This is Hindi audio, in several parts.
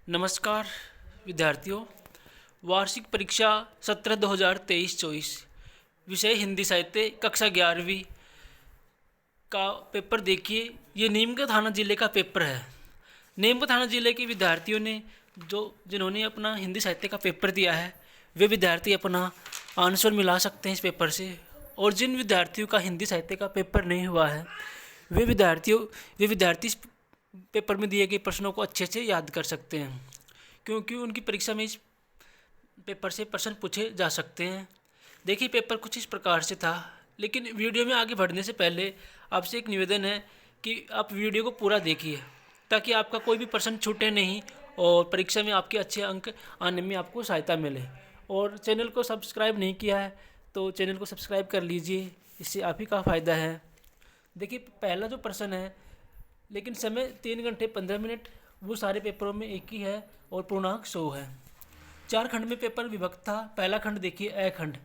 नमस्कार विद्यार्थियों। वार्षिक परीक्षा सत्र 2023-24 विषय हिंदी साहित्य कक्षा 11वीं का पेपर देखिए। ये नीमका थाना जिले का पेपर है। नीमका थाना जिले के विद्यार्थियों ने जिन्होंने अपना हिंदी साहित्य का पेपर दिया है वे विद्यार्थी अपना आंसर मिला सकते हैं इस पेपर से। और जिन विद्यार्थियों का हिंदी साहित्य का पेपर नहीं हुआ है वे विद्यार्थी इस पेपर में दिए गए प्रश्नों को अच्छे से याद कर सकते हैं, क्योंकि उनकी परीक्षा में इस पेपर से प्रश्न पूछे जा सकते हैं। देखिए, पेपर कुछ इस प्रकार से था, लेकिन वीडियो में आगे बढ़ने से पहले आपसे एक निवेदन है कि आप वीडियो को पूरा देखिए ताकि आपका कोई भी प्रश्न छूटे नहीं और परीक्षा में आपके अच्छे अंक आने में आपको सहायता मिले। और चैनल को सब्सक्राइब नहीं किया है तो चैनल को सब्सक्राइब कर लीजिए, इससे आप ही का फ़ायदा है। देखिए, पहला जो प्रश्न है, लेकिन समय 3 घंटे 15 मिनट वो सारे पेपरों में एक ही है और पूर्णांक 100 है। 4 खंड में पेपर विभक्त था। पहला खंड देखिए, अ खंड।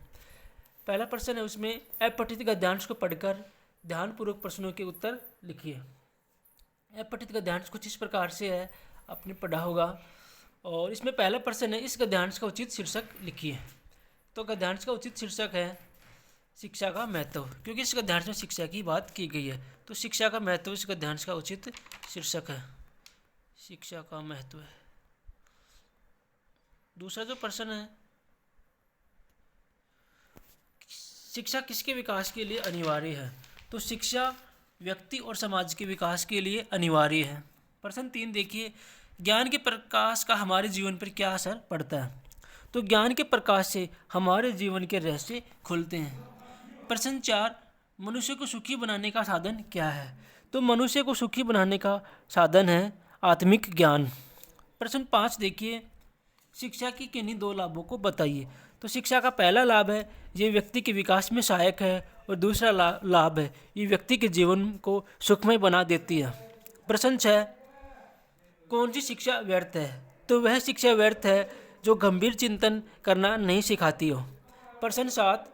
पहला प्रश्न है, उसमें अपठित गद्यांश को पढ़कर ध्यानपूर्वक प्रश्नों के उत्तर लिखिए। अपठित गद्यांश कुछ इस प्रकार से है, आपने पढ़ा होगा। और इसमें पहला प्रश्न है, इस गद्यांश का उचित शीर्षक लिखिए। तो गद्यांश का उचित शीर्षक है शिक्षा का महत्व, क्योंकि इस गद्यांश में शिक्षा की बात की गई है। तो शिक्षा का महत्व इस गद्यांश का उचित शीर्षक है, शिक्षा का महत्व है। दूसरा जो प्रश्न है, शिक्षा किसके विकास के लिए अनिवार्य है? तो शिक्षा व्यक्ति और समाज के विकास के लिए अनिवार्य है। प्रश्न 3 देखिए, ज्ञान के प्रकाश का हमारे जीवन पर क्या असर पड़ता है? तो ज्ञान के प्रकाश से हमारे जीवन के रहस्य खुलते हैं। प्रश्न 4, मनुष्य को सुखी बनाने का साधन क्या है? तो मनुष्य को सुखी बनाने का साधन है आत्मिक ज्ञान। प्रश्न 5 देखिए, शिक्षा की किन्हीं 2 लाभों को बताइए। तो शिक्षा का पहला लाभ है, ये व्यक्ति के विकास में सहायक है, और दूसरा लाभ है, ये व्यक्ति के जीवन को सुखमय बना देती है। प्रश्न 6, कौन सी शिक्षा व्यर्थ है? तो वह शिक्षा व्यर्थ है जो गंभीर चिंतन करना नहीं सिखाती हो। प्रश्न 7,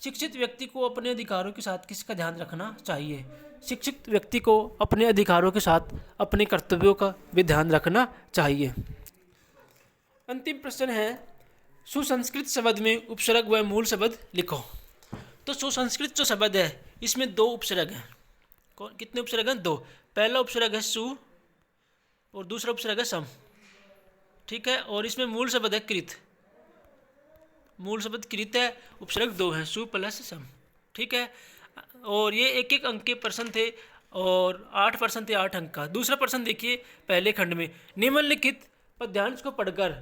शिक्षित व्यक्ति को अपने अधिकारों के साथ किसका ध्यान रखना चाहिए? शिक्षित व्यक्ति को अपने अधिकारों के साथ अपने कर्तव्यों का भी ध्यान रखना चाहिए। अंतिम प्रश्न है, सुसंस्कृत शब्द में उपसर्ग व मूल शब्द लिखो। तो सुसंस्कृत जो शब्द है इसमें 2 उपसर्ग हैं। कितने उपसर्ग हैं? 2। पहला उपसर्ग है सु और दूसरा उपसर्ग है सम, ठीक है। और इसमें मूल शब्द है कृत। मूल शब्द कृत है, उपसर्ग 2 है, सु प्लस सम, ठीक है। और ये एक एक अंक के प्रश्न थे और 8 प्रश्न थे 8 अंक का। दूसरा प्रश्न देखिए, पहले खंड में निम्नलिखित पद्यांश को पढ़कर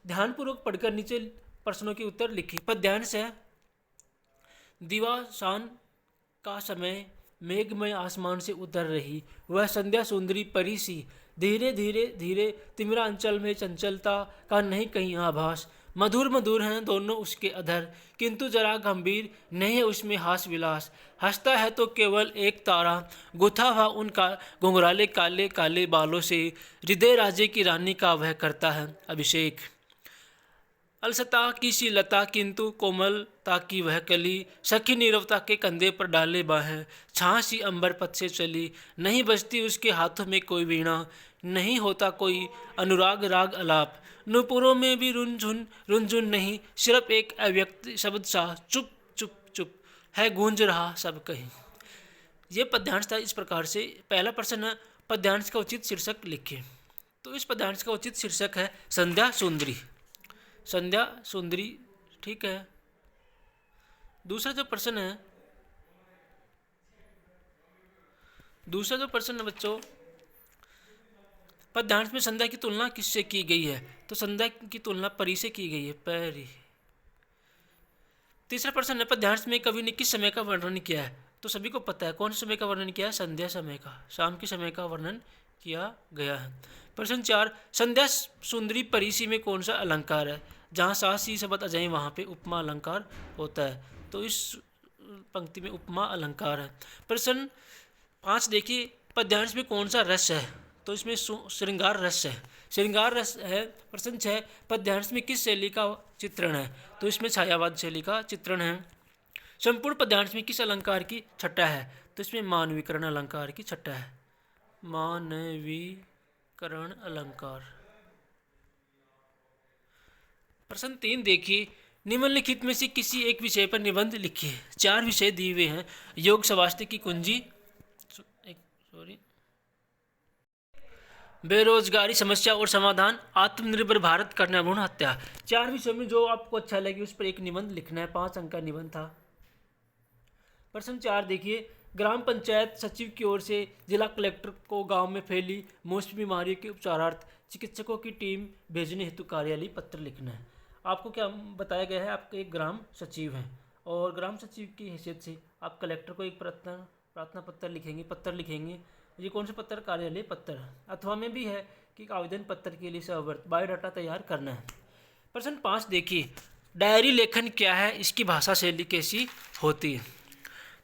ध्यानपूर्वक पढ़कर नीचे प्रश्नों के उत्तर लिखिए। पद्यांश है, दिवासान का समय मेघमय आसमान से उतर रही, वह संध्या सुंदरी परी सी, धीरे धीरे धीरे तिमिरा अंचल में चंचलता का नहीं कहीं आभास, मधुर मधुर हैं दोनों उसके अधर, किंतु जरा गंभीर नहीं है उसमें हास विलास, हंसता है तो केवल एक तारा, गुथा हुआ उनका घुंघराले काले काले बालों से, हृदय राजे की रानी का वह करता है अभिषेक, अलसता की सी लता किंतु कोमलता की वह कली, सखी नीरवता के कंधे पर डाले बाहें, छाँ सी अंबर पथ से चली, नहीं बजती उसके हाथों में कोई वीणा, नहीं होता कोई अनुराग राग अलाप, नुपुरों में भी रुनझुन नहीं, सिर्फ एक अव्यक्त शब्द सा चुप चुप चुप है गूंज रहा सब कहीं। ये पद्यांश था इस प्रकार से। पहला प्रश्न है, पद्यांश का उचित शीर्षक लिखिए। तो इस पद्यांश का उचित शीर्षक है संध्या सुंदरी। संध्या सुंदरी, ठीक है। दूसरा जो प्रश्न है बच्चों, पद्यांश में संध्या की तुलना किससे की गई है? तो संध्या की तुलना परी से की गई है, परी। तीसरा प्रश्न है, पद्यांश में कवि ने किस समय का वर्णन किया है? तो सभी को पता है कौन से समय का वर्णन किया है? संध्या समय का, शाम के समय का वर्णन किया गया है। प्रश्न 4, संध्या सुंदरी परीसी में कौन सा अलंकार है? जहाँ सास सी शब्द आ जाए वहाँ पे उपमा अलंकार होता है, तो इस पंक्ति में उपमा अलंकार है। प्रश्न 5 देखिए, पद्यांश में कौन सा रस है? तो इसमें श्रृंगार रस है, श्रृंगार रस है। प्रश्न 6, पद्यांश में किस शैली का चित्रण है? तो इसमें छायावाद शैली का चित्रण है। संपूर्ण पद्यांश में किस अलंकार की छटा है? तो इसमें मानवीकरण अलंकार की छटा है, मानवीकरण अलंकार। प्रश्न 3 देखिए, निम्नलिखित में से किसी एक विषय पर निबंध लिखिए। 4 विषय दिए हुए हैं। योग स्वास्थ्य की कुंजी, बेरोजगारी समस्या और समाधान, आत्मनिर्भर भारत, करना भ्रूण हत्या। 4 विषयों में जो आपको अच्छा लगे उस पर एक निबंध लिखना है। 5 अंक का निबंध था। प्रश्न 4 देखिए, ग्राम पंचायत सचिव की ओर से जिला कलेक्टर को गांव में फैली मौसमी बीमारियों के उपचारार्थ चिकित्सकों की टीम भेजने हेतु कार्यालय पत्र लिखना है। आपको क्या बताया गया है, आपके एक ग्राम सचिव हैं और ग्राम सचिव की हैसियत से आप कलेक्टर को एक प्रार्थना पत्र लिखेंगे, ये कौन से पत्र? कार्यालय पत्र। अथवा में भी है कि आवेदन पत्र के लिए सहवर्ती बायोडाटा तैयार करना है। प्रश्न 5 देखिए, डायरी लेखन क्या है, इसकी भाषा शैली कैसी होती है?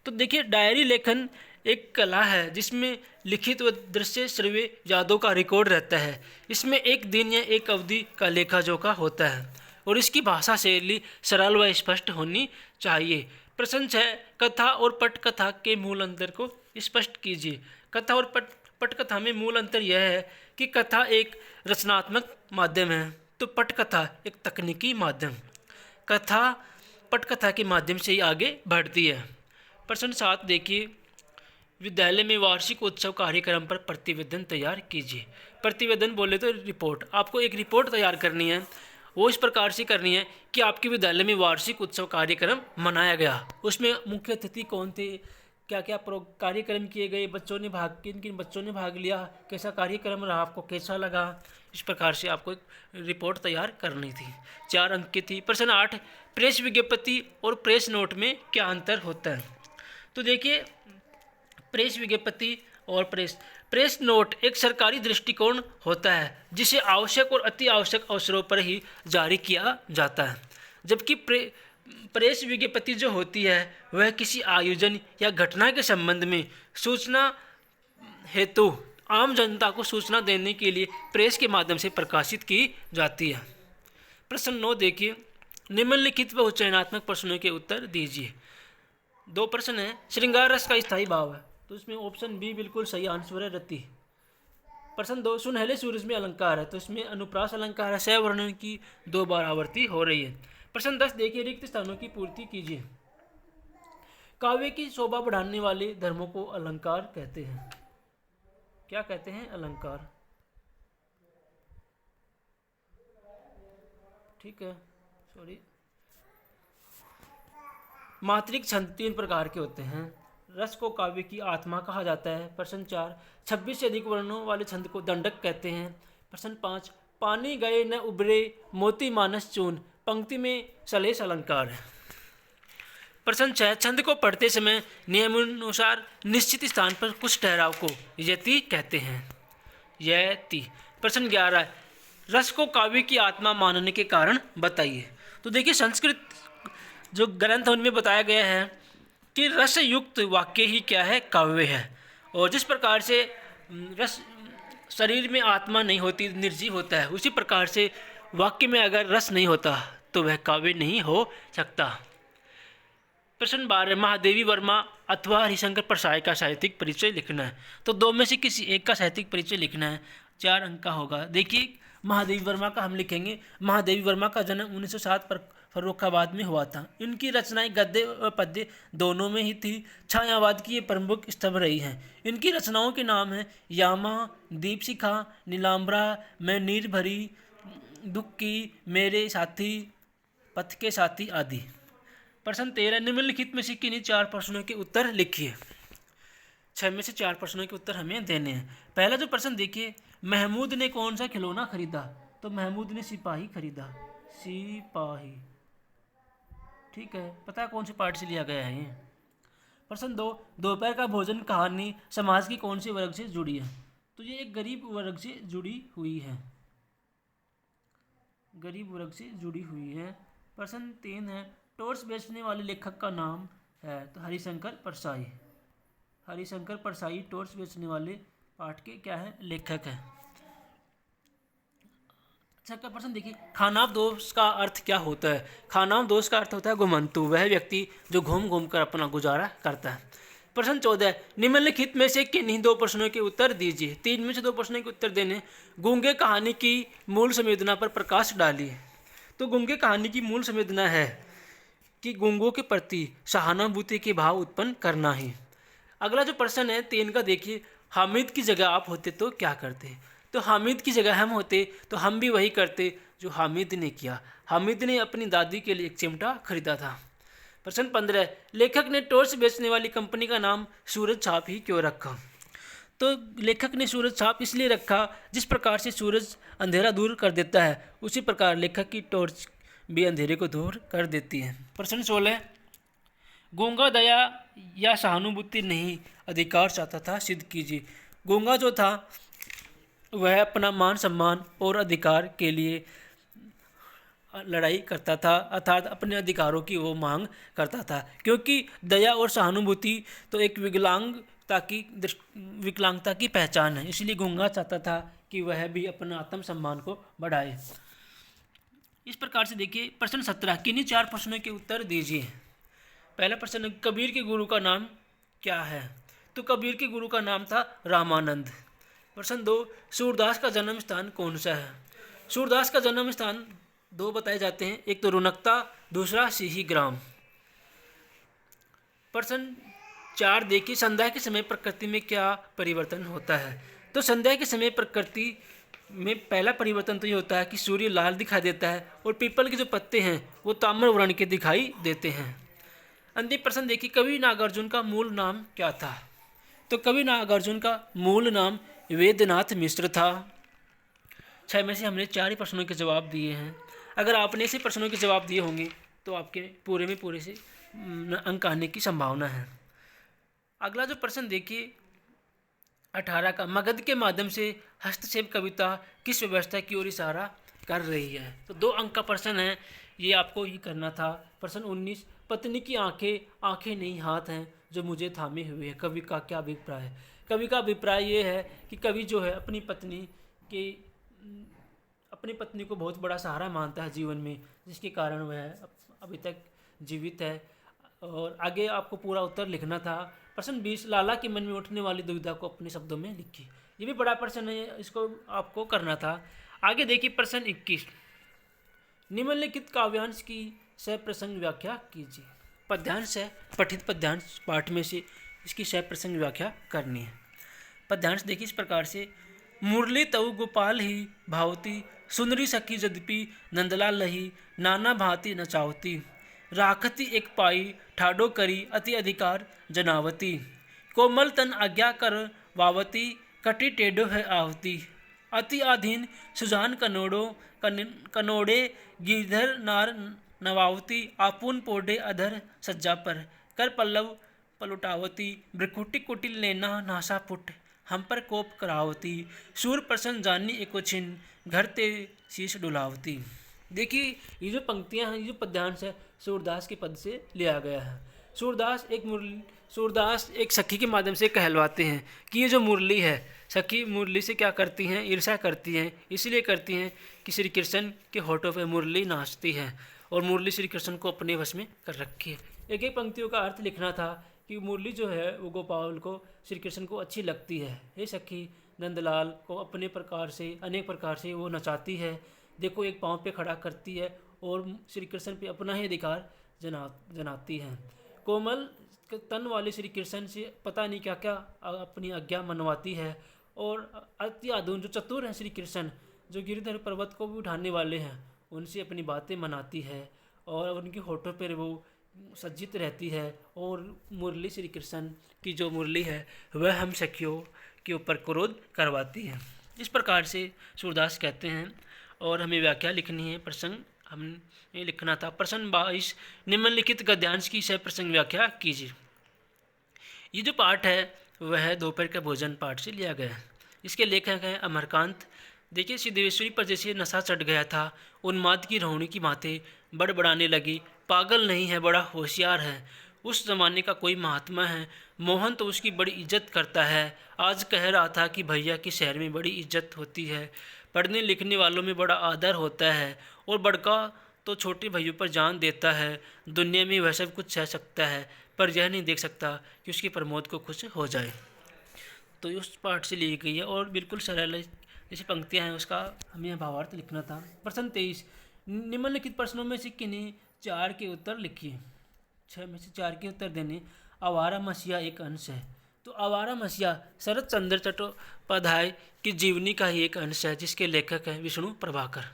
तो देखिए, डायरी लेखन एक कला है जिसमें लिखित व दृश्य श्रव्य यादों का रिकॉर्ड रहता है। इसमें एक दिन या एक अवधि का लेखा जोखा होता है और इसकी भाषा शैली सरल व स्पष्ट होनी चाहिए। प्रश्न 6, कथा और पटकथा के मूल अंतर को स्पष्ट कीजिए। कथा और पटकथा में मूल अंतर यह है कि कथा एक रचनात्मक माध्यम है तो पटकथा एक तकनीकी माध्यम। कथा पटकथा के माध्यम से ही आगे बढ़ती है। प्रश्न 7 देखिए, विद्यालय में वार्षिक उत्सव कार्यक्रम पर प्रतिवेदन तैयार कीजिए। प्रतिवेदन बोले तो रिपोर्ट, आपको एक रिपोर्ट तैयार करनी है। वो इस प्रकार से करनी है कि आपके विद्यालय में वार्षिक उत्सव कार्यक्रम मनाया गया, उसमें मुख्य अतिथि कौन थे, क्या क्या कार्यक्रम किए गए, किन किन बच्चों ने भाग लिया, कैसा कार्यक्रम रहा, आपको कैसा लगा। इस प्रकार से आपको एक रिपोर्ट तैयार करनी थी। 4 अंक की थी। प्रश्न 8, प्रेस विज्ञप्ति और प्रेस नोट में क्या अंतर होता है? तो देखिए, प्रेस विज्ञप्ति और प्रेस नोट एक सरकारी दृष्टिकोण होता है जिसे आवश्यक और अति आवश्यक अवसरों पर ही जारी किया जाता है, जबकि प्रेस विज्ञप्ति जो होती है वह किसी आयोजन या घटना के संबंध में सूचना हेतु आम जनता को सूचना देने के लिए प्रेस के माध्यम से प्रकाशित की जाती है। प्रश्न 9 देखिए, निम्नलिखित व चयनात्मक प्रश्नों के उत्तर दीजिए। 2 प्रश्न हैं। श्रृंगार रस का स्थायी भाव है, तो इसमें ऑप्शन बी बिल्कुल सही आंसर है, रति। प्रश्न 2, सुनहले सूरज में अलंकार है, तो इसमें अनुप्रास अलंकार है, सवर्णन की 2 बार आवृत्ति हो रही है। प्रश्न 10 देखिए, रिक्त स्थानों की पूर्ति कीजिए। काव्य की शोभा बढ़ाने वाले धर्मों को अलंकार कहते हैं। क्या कहते हैं? अलंकार। ठीक है, सॉरी। मात्रिक छंद 3 प्रकार के होते हैं। रस को काव्य की आत्मा कहा जाता है। प्रश्न 4, 26 से अधिक वर्णों वाले छंद को दंडक कहते हैं। प्रश्न 5, पानी गए न उबरे मोती मानस चून, पंक्ति में सलेश अलंकार है। प्रश्न 6, छंद को पढ़ते समय नियमानुसार निश्चित स्थान पर कुछ ठहराव को यति कहते हैं। यति। प्रश्न 11, रस को काव्य की आत्मा मानने के कारण बताइए। तो देखिए, संस्कृत जो ग्रंथ उनमें बताया गया है कि रस युक्त वाक्य ही क्या है? काव्य है। और जिस प्रकार से रस शरीर में आत्मा नहीं होती, निर्जीव होता है, उसी प्रकार से वाक्य में अगर रस नहीं होता तो वह काव्य नहीं हो सकता। प्रश्न 12, महादेवी वर्मा अथवा हरिशंकर परसाई का साहित्यिक परिचय लिखना है। तो 2 में से किसी एक का साहित्यिक परिचय लिखना है। 4 अंक का होगा। देखिए, महादेवी वर्मा का हम लिखेंगे। महादेवी वर्मा का जन्म 1907 पर फर्रुखाबाद में हुआ था। इनकी रचनाएं गद्य और पद्य दोनों में ही थी। छायावाद की ये प्रमुख स्तंभ रही हैं। इनकी रचनाओं के नाम हैं यामा, दीपशिखा, नीलांबरा, मैं नीर भरी, दुख की, मेरे साथी, पथ के साथी आदि। प्रश्न 13, निम्नलिखित में से किन्हीं 4 प्रश्नों के उत्तर लिखिए। 6 में से 4 प्रश्नों के उत्तर हमें देने हैं। पहला जो प्रश्न देखिए, महमूद ने कौन सा खिलौना खरीदा? तो महमूद ने सिपाही खरीदा। सिपाही। ठीक है, पता है कौन से पार्ट से लिया गया है ये। प्रश्न 2, दोपहर का भोजन कहानी समाज की कौन से वर्ग से जुड़ी है? तो ये एक गरीब वर्ग से जुड़ी हुई है। गरीब वर्ग से जुड़ी हुई है। प्रश्न 3 है, टॉर्च बेचने वाले लेखक का नाम है? तो हरिशंकर परसाई। हरिशंकर परसाई टॉर्च बेचने वाले पाठ के क्या है? लेखक है। अच्छा का प्रश्न देखिए, खानाबदोश का अर्थ क्या होता है? खानाबदोश का अर्थ होता है घुमंतु, वह व्यक्ति जो घूम घूम कर अपना गुजारा करता है। प्रश्न 14, निम्नलिखित में से किन्हीं 2 प्रश्नों के उत्तर दीजिए। 3 में से 2 प्रश्नों के उत्तर देने। गूंगे कहानी की मूल संवेदना पर प्रकाश डालिए। तो गूंगे कहानी की मूल संवेदना है कि गूंगों के प्रति सहानुभूति के भाव उत्पन्न करना ही। अगला जो प्रश्न है 3 का देखिए, हामिद की जगह आप होते तो क्या करते। तो हामिद की जगह हम होते तो हम भी वही करते जो हामिद ने किया। हामिद ने अपनी दादी के लिए एक चिमटा खरीदा था। प्रश्न 15, लेखक ने टॉर्च बेचने वाली कंपनी का नाम सूरज छाप ही क्यों रखा। तो लेखक ने सूरज छाप इसलिए रखा, जिस प्रकार से सूरज अंधेरा दूर कर देता है उसी प्रकार लेखक की टॉर्च भी अंधेरे को दूर कर देती है। प्रश्न 16, गूंगा दया या सहानुभूति नहीं अधिकार चाहता था, सिद्ध कीजिए। गूंगा जो था वह अपना मान सम्मान और अधिकार के लिए लड़ाई करता था, अर्थात अपने अधिकारों की वो मांग करता था, क्योंकि दया और सहानुभूति तो एक विकलांगता की पहचान है। इसलिए गूंगा चाहता था कि वह भी अपना आत्मसम्मान को बढ़ाए। इस प्रकार से देखिए प्रश्न 17, किन्हीं 4 प्रश्नों के उत्तर दीजिए। पहला प्रश्न, कबीर के गुरु का नाम क्या है। तो कबीर के गुरु का नाम था रामानंद। प्रश्न 2, सूरदास का जन्म स्थान कौन सा है। सूरदास का जन्म स्थान 2 बताए जाते हैं, एक तो रुनकता, दूसरा सिही ग्राम। प्रश्न 4 देखिए, संध्या के समय प्रकृति में क्या परिवर्तन होता है। तो संध्या के समय प्रकृति में पहला परिवर्तन तो ये होता है कि सूर्य लाल दिखाई देता है और पीपल के जो पत्ते हैं वो ताम्र वर्ण के दिखाई देते हैं। अंतिम प्रश्न देखिए, कवि नागार्जुन का मूल नाम क्या था। तो कवि नागार्जुन का मूल नाम वेदनाथ मिश्र था। 6 में से हमने 4 ही प्रश्नों के जवाब दिए हैं। अगर आपने ऐसे प्रश्नों के जवाब दिए होंगे तो आपके पूरे में पूरे से अंक आने की संभावना है। अगला जो प्रश्न देखिए 18 का, मगध के माध्यम से हस्तक्षेप कविता किस व्यवस्था की ओर इशारा कर रही है। तो 2 अंक का प्रश्न है, ये आपको ही करना था। प्रश्न 19, पत्नी की आंखें नहीं हाथ हैं जो मुझे थामे हुए हैं, कवि का क्या अभिप्राय है। कवि का अभिप्राय ये है कि कवि जो है अपनी पत्नी को बहुत बड़ा सहारा मानता है जीवन में, जिसके कारण वह अभी तक जीवित है। और आगे आपको पूरा उत्तर लिखना था। प्रश्न 20, लाला के मन में उठने वाली दुविधा को अपने शब्दों में लिखिए। ये भी बड़ा प्रश्न है, इसको आपको करना था। आगे देखिए प्रश्न 21, निम्नलिखित काव्यांश की सप्रसंग व्याख्या कीजिए। पद्यांश है, पठित पद्यांश पाठ में से इसकी सप्रसंग व्याख्या करनी है। पद्यांश देखिए इस प्रकार से, मुरली तऊ गोपाल ही भावती, सुनरी सखी यद्यपि नंदलाल लही, नाना भांति नचावती, राखती एक पाई ठाडो करी अति अधिकार जनावती, कोमल तन आज्ञा कर वावती, कटी टेढ़ो है आवती, अति आधीन सुजान कनोड़े गिरधर नार नवावती, आपून पोढ़े अधर सज्जा पर, कर पल्लव पलुटावती, भ्रकुटी कुटिल नैना नासा पुट, हम पर कोप करावती, सूर प्रसन्न जानी एको छिन, घर ते शीश डुलावती। देखिए ये जो पंक्तियां हैं, ये जो पद्यांश है सूरदास के पद से लिया गया है। सूरदास एक सखी के माध्यम से कहलवाते हैं कि ये जो मुरली है, सखी मुरली से क्या करती हैं, ईर्ष्या करती हैं। इसलिए करती हैं कि श्री कृष्ण के होठों पे मुरली नाचती है और मुरली श्री कृष्ण को अपने वश में कर रखी है। एक एक पंक्तियों का अर्थ लिखना था कि मुरली जो है वो गोपाल को, श्री कृष्ण को अच्छी लगती है। हे सखी, नंदलाल को अपने प्रकार से, अनेक प्रकार से वो नचाती है। देखो एक पाँव पे खड़ा करती है और श्री कृष्ण पे अपना ही अधिकार जनाती है। कोमल तन वाले श्री कृष्ण से पता नहीं क्या क्या अपनी आज्ञा मनवाती है। और अति आधुन जो चतुर हैं श्री कृष्ण, जो गिरिधर पर्वत को भी उठाने वाले हैं, उनसे अपनी बातें मनाती है और उनके होठों पर वो सज्जित रहती है। और मुरली श्री कृष्ण की जो मुरली है वह हम सखियों के ऊपर क्रोध करवाती है। इस प्रकार से सूरदास कहते हैं और हमें व्याख्या लिखनी है। प्रसंग हमने लिखना था। प्रश्न 22, निम्नलिखित गद्यांश की सप्रसंग व्याख्या कीजिए। ये जो पाठ है वह दोपहर का भोजन पाठ से लिया गया है। इसके लेखक हैं अमरकांत। देखिए, सिद्धेश्वरी पर जैसे नशा चढ़ गया था, उन्माद की रोहिणी की बातें बड़बड़ाने लगी। पागल नहीं है, बड़ा होशियार है, उस ज़माने का कोई महात्मा है, मोहन तो उसकी बड़ी इज्जत करता है। आज कह रहा था कि भैया की शहर में बड़ी इज्जत होती है, पढ़ने लिखने वालों में बड़ा आदर होता है, और बड़का तो छोटे भाइयों पर जान देता है। दुनिया में वह सब कुछ सह सकता है, पर यह नहीं देख सकता कि उसकी प्रमोद को खुश हो जाए। तो उस पाठ से ली गई है और बिल्कुल सरल जैसी पंक्तियाँ हैं, उसका हमें भावार्थ लिखना था। प्रश्न 23, निम्नलिखित प्रश्नों में से किन्हीं 4 के उत्तर लिखिए। 6 में से 4 के उत्तर देने। आवारा मसीहा एक अंश है, तो आवारा मसीहा शरत चंद्र चट्टोपाध्याय की जीवनी का ही एक अंश है, जिसके लेखक हैं विष्णु प्रभाकर।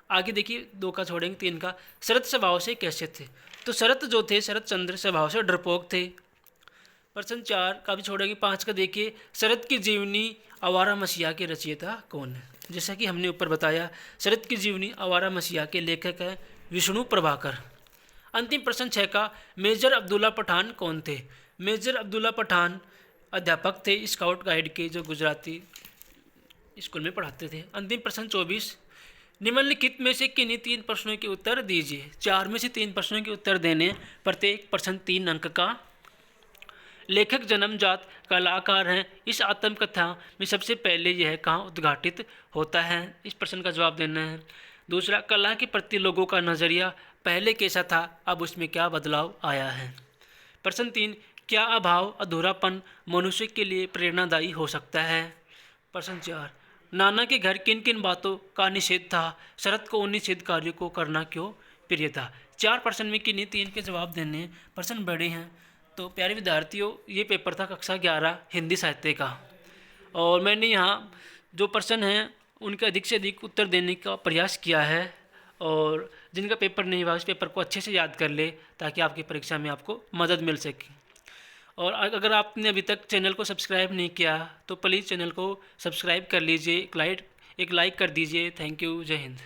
आगे देखिए 2 का छोड़ेंगे 3 का। शरत स्वभाव से कैसे थे? तो शरत जो थे शरत चंद्र स्वभाव से डरपोक थे। प्रश्न 4 का भी छोड़ेंगे। 5 का देखिए, शरत की जीवनी आवारा मसीहा के रचयिता कौन है? जैसा कि हमने ऊपर बताया, शरत की जीवनी आवारा मसीहा के लेखक है विष्णु प्रभाकर। अंतिम प्रश्न 6 का, मेजर अब्दुल्ला पठान कौन थे? मेजर अब्दुल्ला पठान अध्यापक थे स्काउट गाइड के, जो गुजराती स्कूल में पढ़ाते थे। अंतिम प्रश्न 24, निम्नलिखित में से किन्हीं 3 प्रश्नों के उत्तर दीजिए। 4 में से 3 प्रश्नों के उत्तर देने, प्रत्येक प्रश्न 3 अंक का। लेखक जन्मजात कलाकार हैं, इस आत्मकथा में सबसे पहले यह कहाँ उद्घाटित होता है? इस प्रश्न का जवाब देना है। दूसरा, कला के प्रति लोगों का नज़रिया पहले कैसा था, अब उसमें क्या बदलाव आया है? प्रश्न 3, क्या अभाव अधूरापन मनुष्य के लिए प्रेरणादायी हो सकता है? प्रश्न 4, नाना के घर किन किन बातों का निषेध था, शरत को उन निषेध कार्यों को करना क्यों प्रिय था? 4 प्रश्न में किन्हीं 3 के जवाब देने। प्रश्न बड़े हैं, तो प्यारे विद्यार्थियों, ये पेपर था कक्षा 11 हिंदी साहित्य का, और मैंने यहाँ जो प्रश्न हैं उनके अधिक से अधिक उत्तर देने का प्रयास किया है, और जिनका पेपर नहीं हुआ उस पेपर को अच्छे से याद कर ले, ताकि आपकी परीक्षा में आपको मदद मिल सके। और अगर आपने अभी तक चैनल को सब्सक्राइब नहीं किया तो प्लीज़ चैनल को सब्सक्राइब कर लीजिए, एक लाइक कर दीजिए। थैंक यू, जय हिंद।